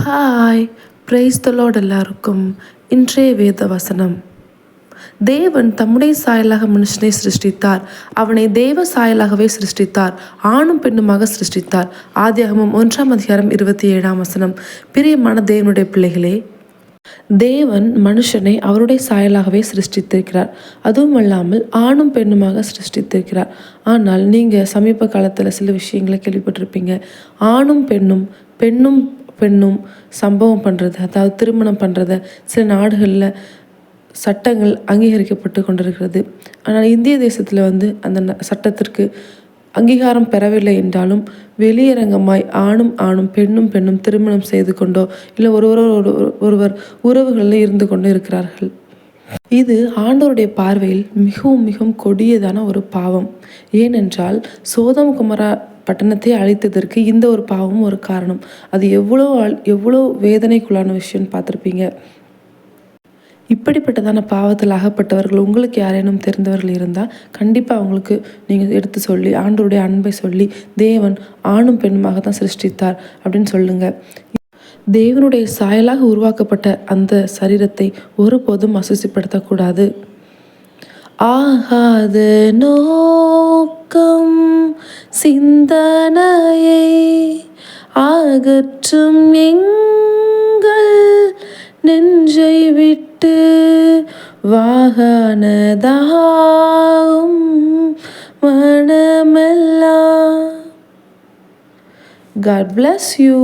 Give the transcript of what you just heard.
Hi, praise the Lord எல்லாருக்கும். இன்றைய வேத வசனம். தேவன் தம்முடைய சாயலாக மனுஷனை சிருஷ்டித்தார், அவனை தேவ சாயலாகவே சிருஷ்டித்தார், ஆணும் பெண்ணுமாக சிருஷ்டித்தார். ஆதியாகமம் 1:27 பிரியமான தேவனுடைய பிள்ளைகளே, தேவன் மனுஷனை அவருடைய சாயலாகவே சிருஷ்டித்திருக்கிறார். அதுவும் அல்லாமல் ஆணும் பெண்ணுமாக சிருஷ்டித்திருக்கிறார். ஆனால் நீங்கள் சமீப காலத்தில் சில விஷயங்களை கேள்விப்பட்டிருப்பீங்க. ஆணும் பெண்ணும் பெண்ணும் பெண்ணும் சம்பவம் பண்ணுறது, அதாவது திருமணம் பண்ணுறத சில நாடுகளில் சட்டங்கள் அங்கீகரிக்கப்பட்டு கொண்டிருக்கிறது. ஆனால் இந்திய தேசத்தில் அந்த சட்டத்திற்கு அங்கீகாரம் பெறவில்லை என்றாலும் வெளியரங்கமாய் ஆணும் பெண்ணும் திருமணம் செய்து கொண்டோ இல்லை ஒருவர் உறவுகளில் இருந்து கொண்டு இருக்கிறார்கள். இது ஆண்டவருடைய பார்வையில் மிகவும் மிகவும் கொடியதான ஒரு பாவம். ஏனென்றால் சோதம் குமரா பட்டணத்தை அழித்ததற்கு இந்த ஒரு பாவமும் ஒரு காரணம். அது எவ்வளோ வேதனைக்குள்ளான விஷயம்னு பார்த்துருப்பீங்க. இப்படிப்பட்டதான பாவத்தில் அகப்பட்டவர்கள் உங்களுக்கு யாரேனும் தெரிந்தவர்கள் இருந்தால் கண்டிப்பாக அவங்களுக்கு நீங்கள் எடுத்து சொல்லி ஆண்டவருடைய அன்பை சொல்லி தேவன் ஆணும் பெண்ணுமாக தான் சிருஷ்டித்தார் அப்படின்னு சொல்லுங்கள். தேவனுடைய சாயலாக உருவாக்கப்பட்ட அந்த சரீரத்தை ஒருபோதும் அசுசிப்படுத்தக்கூடாது. ஆகாத நோக்கம் சிந்தனையை அகற்றும் எங்கள் நெஞ்சை விட்டு வாகனதாகும் மனமெல்லாம். God bless you.